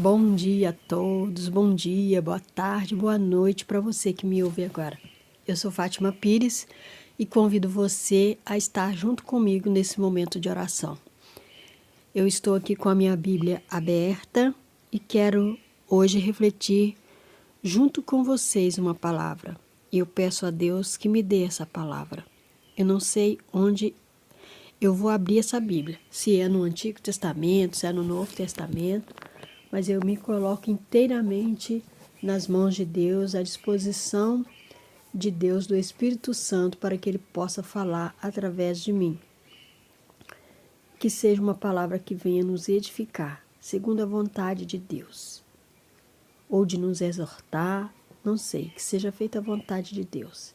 Bom dia a todos, bom dia, boa tarde, boa noite para você que me ouve agora. Eu sou Fátima Pires e convido você a estar junto comigo nesse momento de oração. Eu estou aqui com a minha Bíblia aberta e quero hoje refletir junto com vocês uma palavra. E eu peço a Deus que me dê essa palavra. Eu não sei onde eu vou abrir essa Bíblia, se é no Antigo Testamento, se é no Novo Testamento, mas eu me coloco inteiramente nas mãos de Deus, à disposição de Deus, do Espírito Santo, para que Ele possa falar através de mim. Que seja uma palavra que venha nos edificar, segundo a vontade de Deus, ou de nos exortar, não sei, que seja feita a vontade de Deus.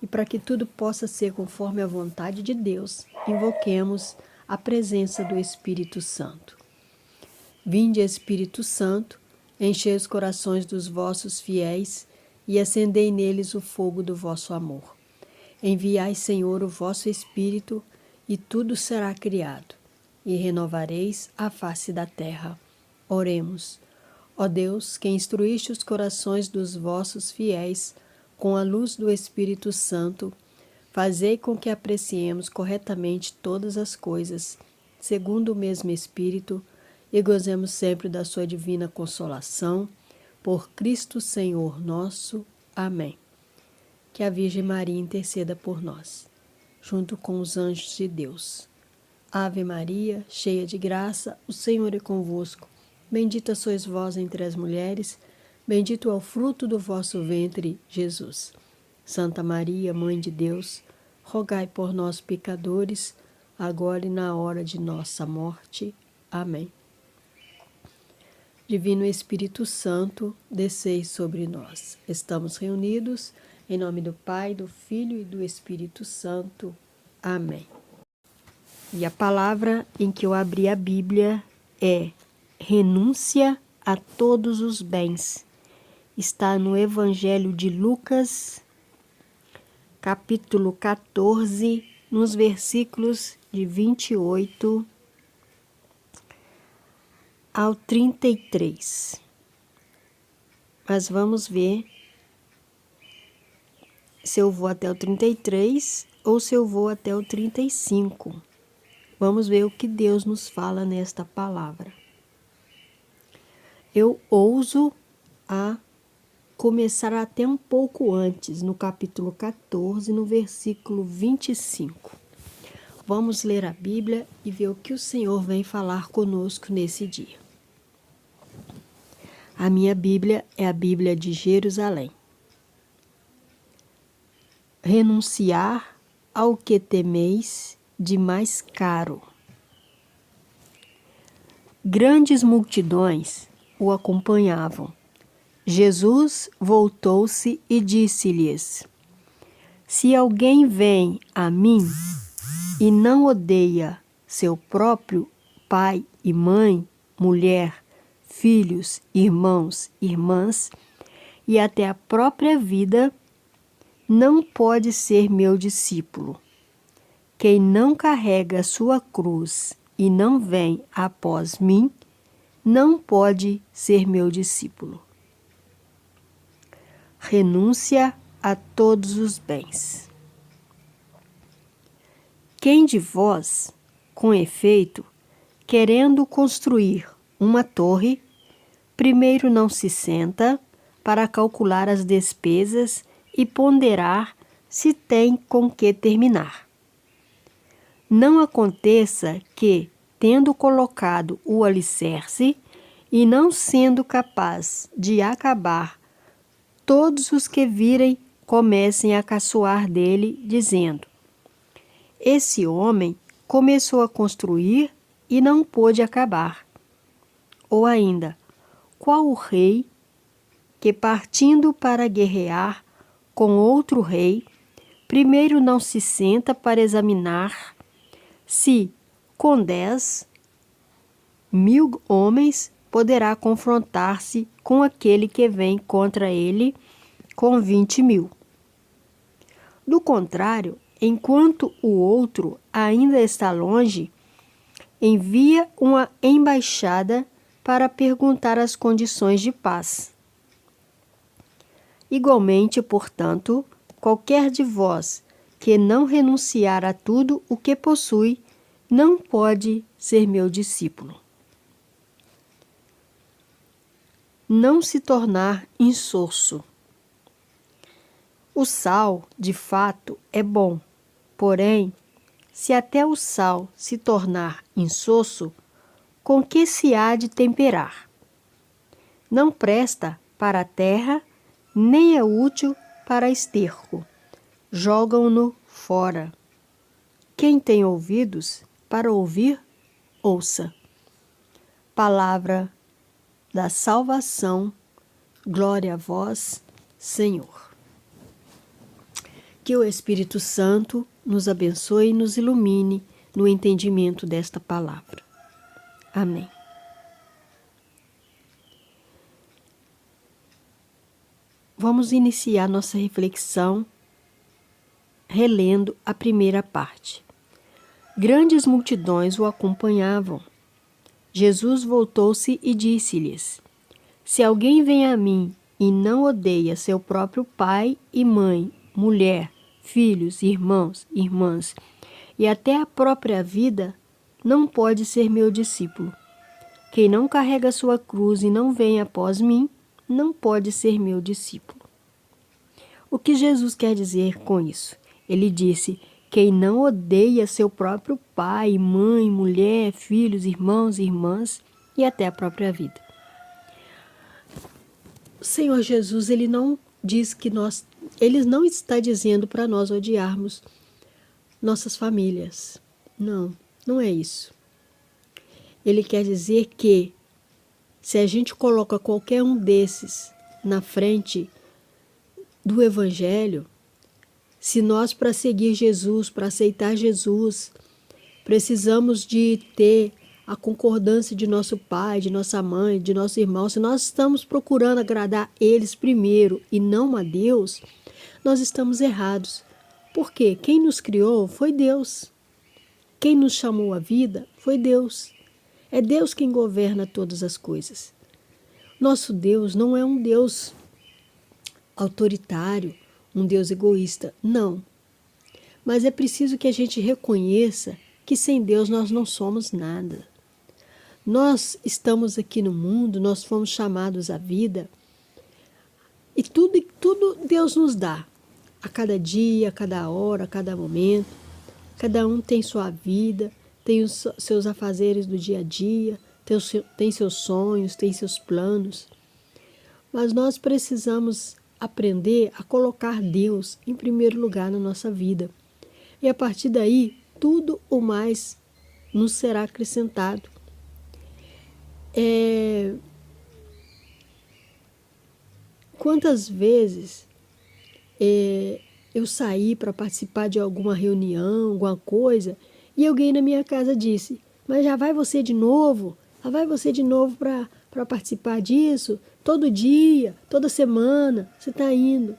E para que tudo possa ser conforme a vontade de Deus, invoquemos a presença do Espírito Santo. Vinde, Espírito Santo, enchei os corações dos vossos fiéis e acendei neles o fogo do vosso amor. Enviai, Senhor, o vosso Espírito, e tudo será criado, e renovareis a face da terra. Oremos. Ó Deus, que instruíste os corações dos vossos fiéis com a luz do Espírito Santo, fazei com que apreciemos corretamente todas as coisas, segundo o mesmo Espírito, e gozemos sempre da sua divina consolação, por Cristo Senhor nosso. Amém. Que a Virgem Maria interceda por nós, junto com os anjos de Deus. Ave Maria, cheia de graça, o Senhor é convosco. Bendita sois vós entre as mulheres, bendito é o fruto do vosso ventre, Jesus. Santa Maria, Mãe de Deus, rogai por nós, pecadores, agora e na hora de nossa morte. Amém. Divino Espírito Santo, descei sobre nós. Estamos reunidos em nome do Pai, do Filho e do Espírito Santo. Amém. E a palavra em que eu abri a Bíblia é renúncia a todos os bens. Está no Evangelho de Lucas, capítulo 14, nos versículos de 28 ao 33. Mas vamos ver se eu vou até o 33 ou se eu vou até o 35. Vamos ver o que Deus nos fala nesta palavra. Eu ouso a começar até um pouco antes, no capítulo 14, no versículo 25. Vamos ler a Bíblia e ver o que o Senhor vem falar conosco nesse dia. A minha Bíblia é a Bíblia de Jerusalém. Renunciar ao que temeis de mais caro. Grandes multidões o acompanhavam. Jesus voltou-se e disse-lhes: Se alguém vem a mim e não odeia seu próprio pai e mãe, mulher, filhos, irmãos, irmãs, e até a própria vida, não pode ser meu discípulo. Quem não carrega sua cruz e não vem após mim, não pode ser meu discípulo. Renúncia a todos os bens. Quem de vós, com efeito, querendo construir uma torre, primeiro não se senta para calcular as despesas e ponderar se tem com que terminar? Não aconteça que, tendo colocado o alicerce e não sendo capaz de acabar, todos os que virem comecem a caçoar dele, dizendo: Esse homem começou a construir e não pôde acabar. Ou ainda, qual o rei que, partindo para guerrear com outro rei, primeiro não se senta para examinar se, com 10.000 homens, poderá confrontar-se com aquele que vem contra ele com 20.000. Do contrário, enquanto o outro ainda está longe, envia uma embaixada para perguntar as condições de paz. Igualmente, portanto, qualquer de vós que não renunciar a tudo o que possui, não pode ser meu discípulo. Não se tornar insosso. O sal, de fato, é bom, porém, se até o sal se tornar insosso, com que se há de temperar? Não presta para a terra, nem é útil para esterco. Jogam-no fora. Quem tem ouvidos para ouvir, ouça. Palavra da salvação, glória a vós, Senhor. Que o Espírito Santo nos abençoe e nos ilumine no entendimento desta palavra. Amém. Vamos iniciar nossa reflexão relendo a primeira parte. Grandes multidões o acompanhavam. Jesus voltou-se e disse-lhes: Se alguém vem a mim e não odeia seu próprio pai e mãe, mulher, filhos, irmãos, irmãs, e até a própria vida, não pode ser meu discípulo. Quem não carrega sua cruz e não vem após mim, não pode ser meu discípulo. O que Jesus quer dizer com isso? Ele disse: quem não odeia seu próprio pai, mãe, mulher, filhos, irmãos, irmãs e até a própria vida. O Senhor Jesus, ele não diz que ele não está dizendo para nós odiarmos nossas famílias. Não, não é isso. Ele quer dizer que se a gente coloca qualquer um desses na frente do Evangelho, se nós, para seguir Jesus, para aceitar Jesus, precisamos de ter a concordância de nosso pai, de nossa mãe, de nosso irmão, se nós estamos procurando agradar eles primeiro e não a Deus, nós estamos errados. Porque quem nos criou foi Deus. Quem nos chamou à vida foi Deus. É Deus quem governa todas as coisas. Nosso Deus não é um Deus autoritário, um Deus egoísta. Não. Mas é preciso que a gente reconheça que sem Deus nós não somos nada. Nós estamos aqui no mundo, nós fomos chamados à vida e tudo Deus nos dá. A cada dia, a cada hora, a cada momento. Cada um tem sua vida, tem os seus afazeres do dia a dia, tem seus sonhos, tem seus planos. Mas nós precisamos aprender a colocar Deus em primeiro lugar na nossa vida. E a partir daí, tudo o mais nos será acrescentado. Quantas vezes eu saí para participar de alguma reunião, alguma coisa, e alguém na minha casa disse: mas já vai você de novo? Já vai você de novo para participar disso? Todo dia, toda semana, você está indo.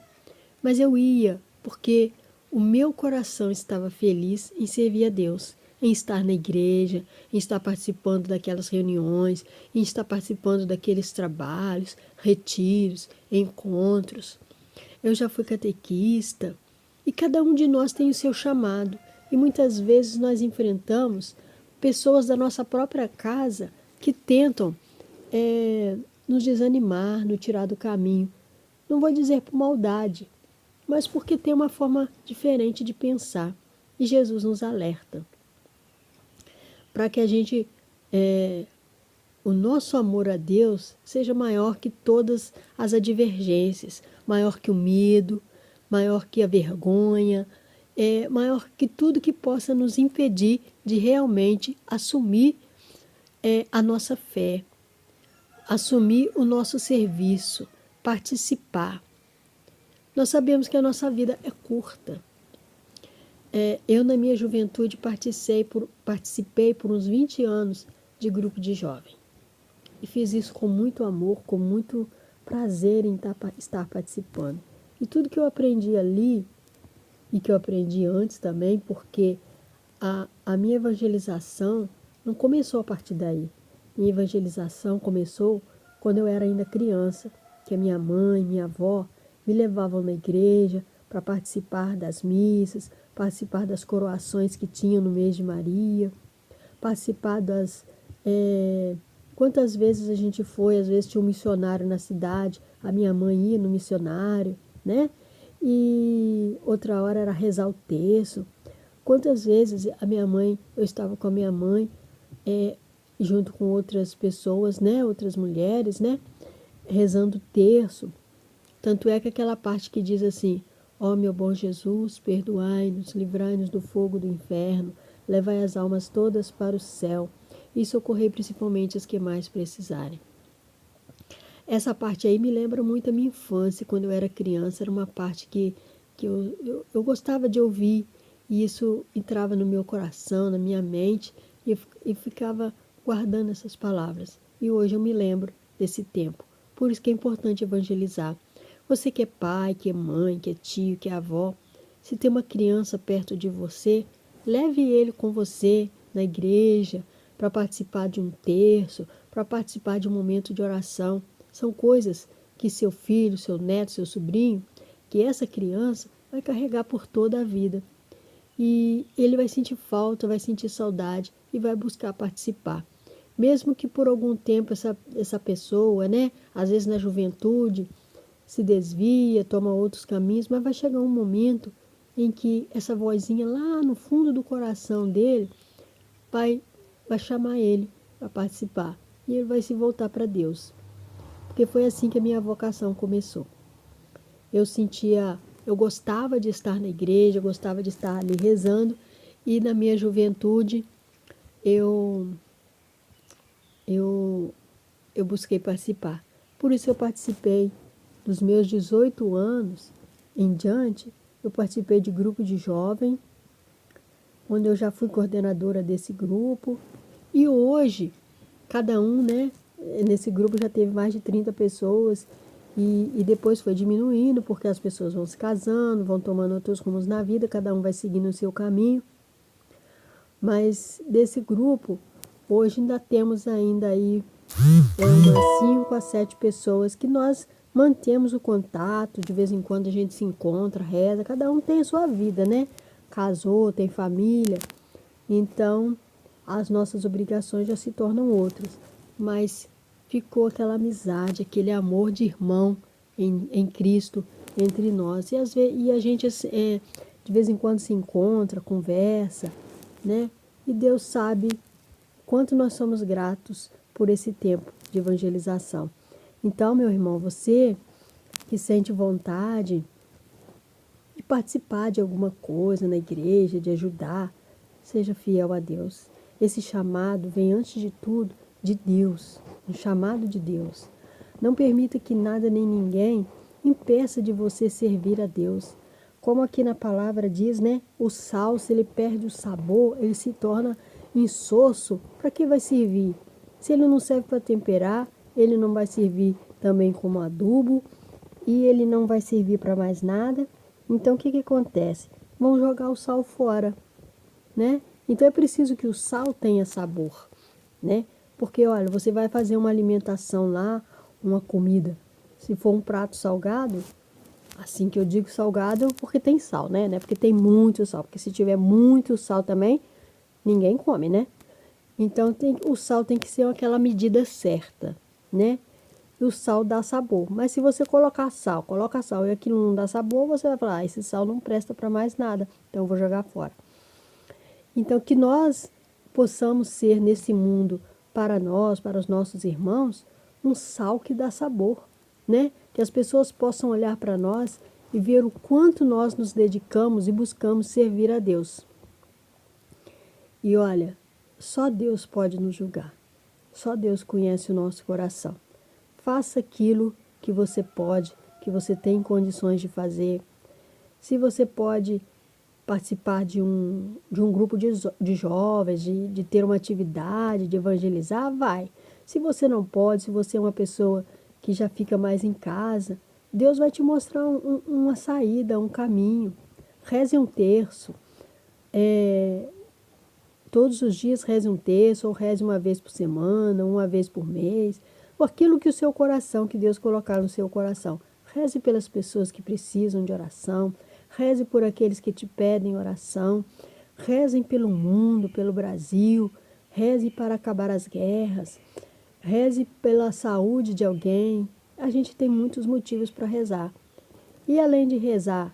Mas eu ia, porque o meu coração estava feliz em servir a Deus, em estar na igreja, em estar participando daquelas reuniões, em estar participando daqueles trabalhos, retiros, encontros. Eu já fui catequista e cada um de nós tem o seu chamado. E muitas vezes nós enfrentamos pessoas da nossa própria casa que tentam nos desanimar, nos tirar do caminho. Não vou dizer por maldade, mas porque tem uma forma diferente de pensar. E Jesus nos alerta para que a gente, o nosso amor a Deus seja maior que todas as advergências, maior que o medo, maior que a vergonha, maior que tudo que possa nos impedir de realmente assumir a nossa fé, assumir o nosso serviço, participar. Nós sabemos que a nossa vida é curta. Eu, na minha juventude, participei por uns 20 anos de grupo de jovem. E fiz isso com muito amor, com muito prazer em estar participando. E tudo que eu aprendi ali, e que eu aprendi antes também, porque a minha evangelização não começou a partir daí. minha evangelização começou quando eu era ainda criança, que a minha mãe, minha avó me levavam na igreja para participar das missas, participar das coroações que tinham no mês de Maria, participar das... quantas vezes a gente foi, às vezes tinha um missionário na cidade, a minha mãe ia no missionário, né? E outra hora era rezar o terço. Quantas vezes eu estava com a minha mãe, junto com outras pessoas, né? Outras mulheres, né? Rezando o terço. Tanto é que aquela parte que diz assim: ó meu bom Jesus, perdoai-nos, livrai-nos do fogo do inferno, levai as almas todas para o céu e socorrei principalmente as que mais precisarem. Essa parte aí me lembra muito a minha infância, quando eu era criança, era uma parte que eu gostava de ouvir, e isso entrava no meu coração, na minha mente, e ficava guardando essas palavras. E hoje eu me lembro desse tempo. Por isso que é importante evangelizar. Você que é pai, que é mãe, que é tio, que é avó, se tem uma criança perto de você, leve ele com você na igreja para participar de um terço, para participar de um momento de oração. São coisas que seu filho, seu neto, seu sobrinho, que essa criança vai carregar por toda a vida. E ele vai sentir falta, vai sentir saudade e vai buscar participar. Mesmo que por algum tempo essa pessoa, né, às vezes na juventude, se desvia, toma outros caminhos, mas vai chegar um momento em que essa vozinha lá no fundo do coração dele vai chamar ele para participar. E ele vai se voltar para Deus. Porque foi assim que a minha vocação começou. Eu gostava de estar na igreja, eu gostava de estar ali rezando, e na minha juventude eu busquei participar. Por isso eu participei dos meus 18 anos em diante, eu participei de grupo de jovem, onde eu já fui coordenadora desse grupo, e hoje cada um, né, nesse grupo já teve mais de 30 pessoas, e depois foi diminuindo, porque as pessoas vão se casando, vão tomando outros rumos na vida, cada um vai seguindo o seu caminho. Mas desse grupo, hoje ainda temos ainda aí umas 5 a 7 pessoas que nós mantemos o contato, de vez em quando a gente se encontra, reza, cada um tem a sua vida, né? Casou, tem família, então as nossas obrigações já se tornam outras, mas ficou aquela amizade, aquele amor de irmão em Cristo entre nós. E a gente de vez em quando se encontra, conversa, né? E Deus sabe quanto nós somos gratos por esse tempo de evangelização. Então, meu irmão, você que sente vontade de participar de alguma coisa na igreja, de ajudar, seja fiel a Deus. Esse chamado vem, antes de tudo, de Deus, um chamado de Deus. Não permita que nada nem ninguém impeça de você servir a Deus. Como aqui na palavra diz, né? O sal, se ele perde o sabor, ele se torna insosso. Para que vai servir? Se ele não serve para temperar, ele não vai servir também como adubo e ele não vai servir para mais nada. Então, o que acontece? Vão jogar o sal fora, né? Então, é preciso que o sal tenha sabor, né? Porque, olha, você vai fazer uma alimentação lá, uma comida. Se for um prato salgado, assim que eu digo salgado, porque tem sal, né? Não é porque tem muito sal. Porque se tiver muito sal também, ninguém come, né? Então, o sal tem que ser aquela medida certa, né? E o sal dá sabor. Mas se você coloca sal e aquilo não dá sabor, você vai falar, esse sal não presta para mais nada, então eu vou jogar fora. Então, que nós possamos ser nesse mundo, para nós, para os nossos irmãos, um sal que dá sabor, né? Que as pessoas possam olhar para nós e ver o quanto nós nos dedicamos e buscamos servir a Deus. E olha, só Deus pode nos julgar. Só Deus conhece o nosso coração. Faça aquilo que você pode, que você tem condições de fazer. Se você pode participar de um grupo de jovens, de ter uma atividade, de evangelizar, vai. Se você não pode, se você é uma pessoa que já fica mais em casa, Deus vai te mostrar uma saída, um caminho. Reze um terço. Todos os dias reze um terço, ou reze uma vez por semana, uma vez por mês, ou aquilo que o seu coração, que Deus colocar no seu coração. Reze pelas pessoas que precisam de oração, reze por aqueles que te pedem oração, rezem pelo mundo, pelo Brasil, reze para acabar as guerras, reze pela saúde de alguém. A gente tem muitos motivos para rezar. E além de rezar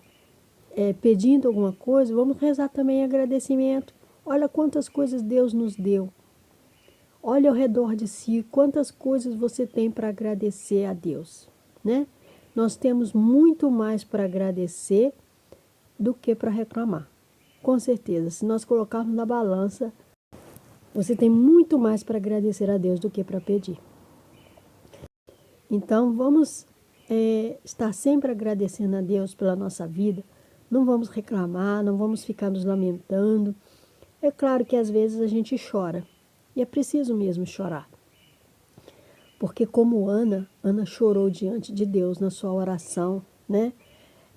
pedindo alguma coisa, vamos rezar também em agradecimento. Olha quantas coisas Deus nos deu. Olha ao redor de si, quantas coisas você tem para agradecer a Deus, né? Nós temos muito mais para agradecer do que para reclamar. Com certeza, se nós colocarmos na balança, você tem muito mais para agradecer a Deus do que para pedir. Então, vamos estar sempre agradecendo a Deus pela nossa vida. Não vamos reclamar, não vamos ficar nos lamentando. É claro que às vezes a gente chora. E é preciso mesmo chorar. Porque como Ana chorou diante de Deus na sua oração, né?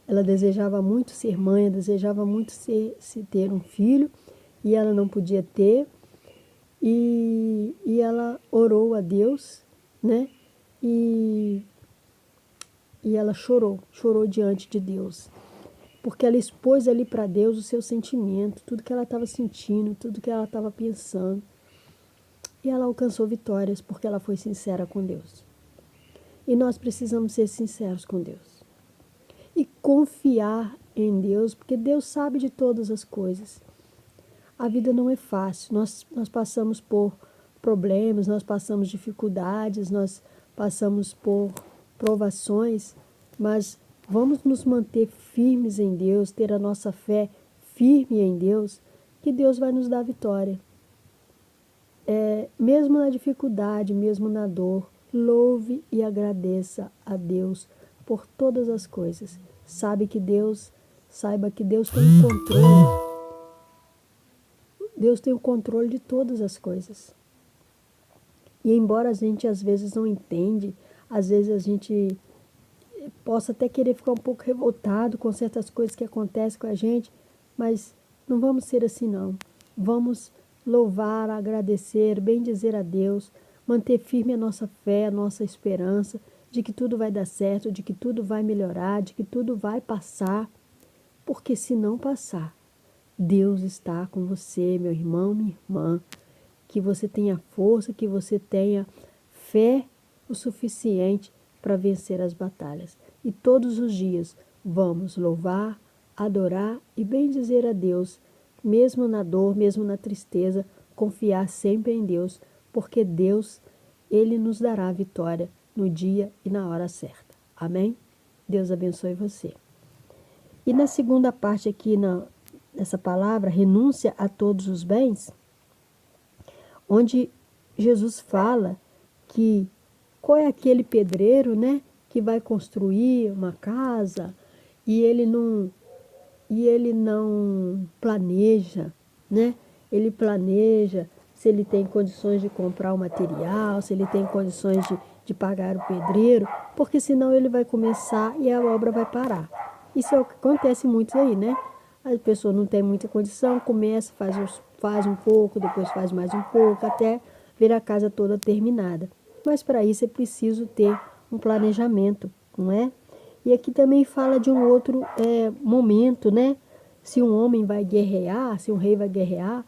Ela desejava muito ser mãe, desejava muito se ter um filho, e ela não podia ter. E ela orou a Deus, né? E ela chorou diante de Deus. Porque ela expôs ali para Deus o seu sentimento, tudo que ela estava sentindo, tudo que ela estava pensando. E ela alcançou vitórias porque ela foi sincera com Deus. E nós precisamos ser sinceros com Deus. E confiar em Deus, porque Deus sabe de todas as coisas. A vida não é fácil, nós passamos por problemas, nós passamos dificuldades, nós passamos por provações, mas vamos nos manter firmes em Deus, ter a nossa fé firme em Deus, que Deus vai nos dar vitória. Mesmo na dificuldade, mesmo na dor, louve e agradeça a Deus por todas as coisas. Saiba que Deus tem o controle. Deus tem o controle de todas as coisas. E embora a gente às vezes não entende, às vezes a gente possa até querer ficar um pouco revoltado com certas coisas que acontecem com a gente, mas não vamos ser assim não. Vamos louvar, agradecer, bendizer a Deus, manter firme a nossa fé, a nossa esperança de que tudo vai dar certo, de que tudo vai melhorar, de que tudo vai passar, porque se não passar, Deus está com você, meu irmão, minha irmã, que você tenha força, que você tenha fé o suficiente para vencer as batalhas. E todos os dias vamos louvar, adorar e bendizer a Deus, mesmo na dor, mesmo na tristeza, confiar sempre em Deus, porque Deus, Ele nos dará a vitória no dia e na hora certa. Amém? Deus abençoe você. E na segunda parte aqui, nessa palavra, renúncia a todos os bens, onde Jesus fala que qual é aquele pedreiro, né, que vai construir uma casa e ele não planeja, né? Ele planeja se ele tem condições de comprar o material, se ele tem condições de pagar o pedreiro, porque senão ele vai começar e a obra vai parar. Isso é o que acontece muito aí, né? A pessoa não tem muita condição, começa, faz um pouco, depois faz mais um pouco, até ver a casa toda terminada. Mas para isso é preciso ter um planejamento, não é? E aqui também fala de um outro momento, né? Se um homem vai guerrear, se um rei vai guerrear,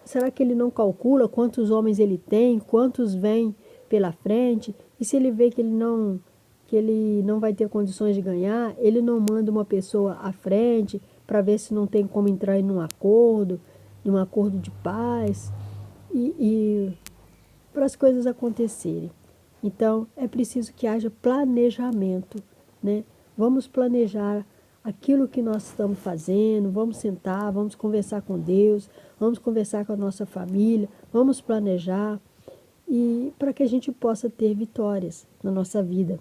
será que ele não calcula quantos homens ele tem, quantos vêm pela frente? E se ele vê que ele não vai ter condições de ganhar, ele não manda uma pessoa à frente para ver se não tem como entrar em um acordo de paz e para as coisas acontecerem. Então, é preciso que haja planejamento, né? Vamos planejar aquilo que nós estamos fazendo, vamos sentar, vamos conversar com Deus, vamos conversar com a nossa família, vamos planejar e para que a gente possa ter vitórias na nossa vida.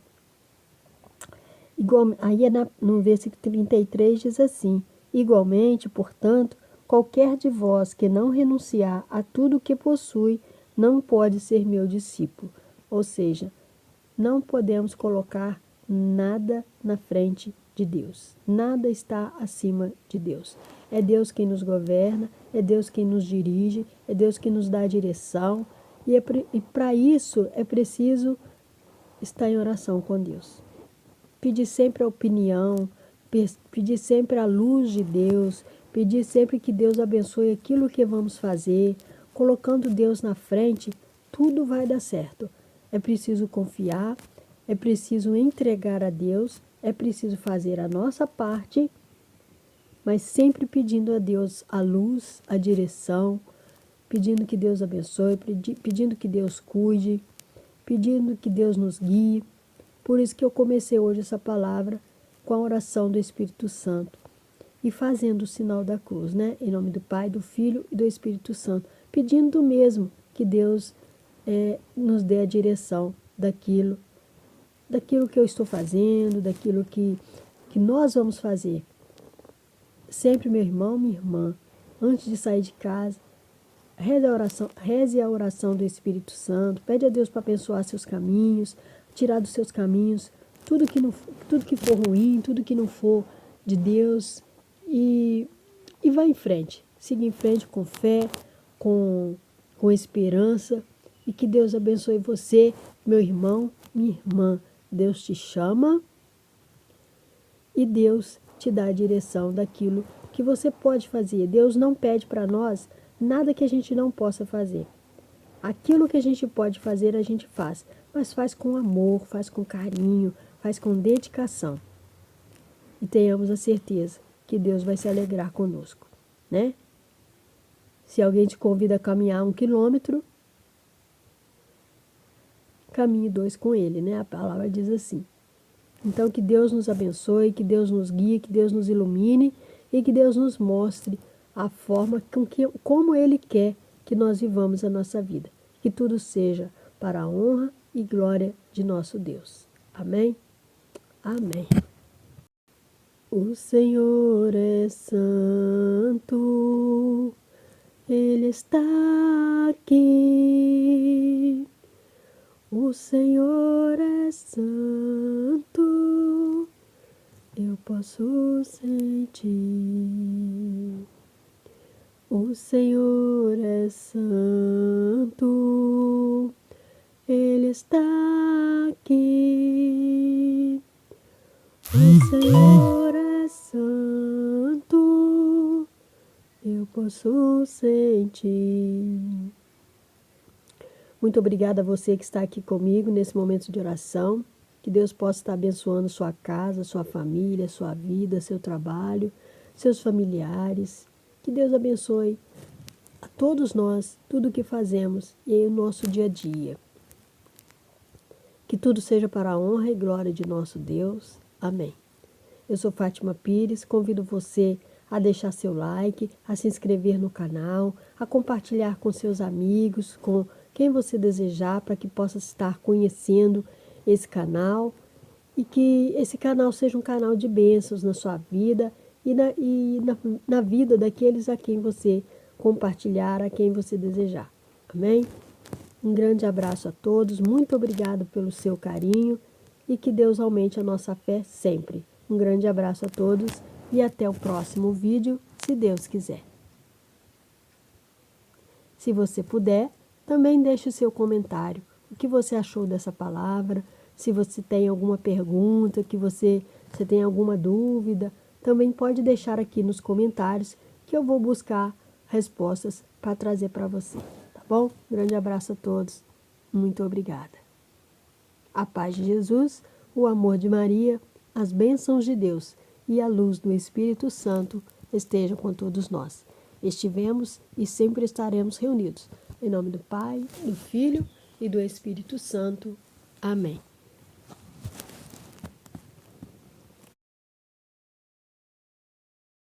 Aí no versículo 33 diz assim: igualmente, portanto, qualquer de vós que não renunciar a tudo o que possui, não pode ser meu discípulo. Ou seja, não podemos colocar nada na frente de Deus. Nada está acima de Deus. É Deus quem nos governa, é Deus quem nos dirige, é Deus quem nos dá a direção. E para isso é preciso estar em oração com Deus. Pedir sempre a opinião, pedir sempre a luz de Deus, pedir sempre que Deus abençoe aquilo que vamos fazer, colocando Deus na frente, tudo vai dar certo. É preciso confiar, é preciso entregar a Deus, é preciso fazer a nossa parte, mas sempre pedindo a Deus a luz, a direção, pedindo que Deus abençoe, pedindo que Deus cuide, pedindo que Deus nos guie. Por isso que eu comecei hoje essa palavra com a oração do Espírito Santo e fazendo o sinal da cruz, né? Em nome do Pai, do Filho e do Espírito Santo, pedindo mesmo que Deus nos dê a direção daquilo que eu estou fazendo, daquilo que nós vamos fazer. Sempre, meu irmão, minha irmã, antes de sair de casa, reze a oração do Espírito Santo, pede a Deus para abençoar seus caminhos, tirar dos seus caminhos tudo que for ruim, tudo que não for de Deus e vá em frente. Siga em frente com fé, com esperança e que Deus abençoe você, meu irmão, minha irmã. Deus te chama e Deus te dá a direção daquilo que você pode fazer. Deus não pede para nós nada que a gente não possa fazer. Aquilo que a gente pode fazer, a gente faz. Mas faz com amor, faz com carinho, faz com dedicação. E tenhamos a certeza que Deus vai se alegrar conosco, né? Se alguém te convida a caminhar 1 quilômetro, caminhe 2 com ele, né? A palavra diz assim. Então, que Deus nos abençoe, que Deus nos guie, que Deus nos ilumine e que Deus nos mostre a forma como Ele quer que nós vivamos a nossa vida. Que tudo seja para a honra e glória de nosso Deus. Amém? Amém. O Senhor é santo, Ele está aqui. O Senhor é santo, eu posso sentir. O Senhor é santo, Ele está aqui. O Senhor é santo, eu posso sentir. Muito obrigada a você que está aqui comigo nesse momento de oração. Que Deus possa estar abençoando sua casa, sua família, sua vida, seu trabalho, seus familiares. Que Deus abençoe a todos nós, tudo o que fazemos e o nosso dia a dia. Que tudo seja para a honra e glória de nosso Deus. Amém. Eu sou Fátima Pires, convido você a deixar seu like, a se inscrever no canal, a compartilhar com seus amigos, com quem você desejar, para que possa estar conhecendo esse canal e que esse canal seja um canal de bênçãos na sua vida e na vida daqueles a quem você compartilhar, a quem você desejar. Amém? Um grande abraço a todos, muito obrigado pelo seu carinho e que Deus aumente a nossa fé sempre. Um grande abraço a todos e até o próximo vídeo, se Deus quiser. Se você puder, também deixe o seu comentário. O que você achou dessa palavra? Se você tem alguma pergunta, que você tem alguma dúvida, também pode deixar aqui nos comentários que eu vou buscar respostas para trazer para você. Tá bom? Grande abraço a todos. Muito obrigada. A paz de Jesus, o amor de Maria, as bênçãos de Deus e a luz do Espírito Santo estejam com todos nós. Estivemos e sempre estaremos reunidos. Em nome do Pai, do Filho e do Espírito Santo. Amém.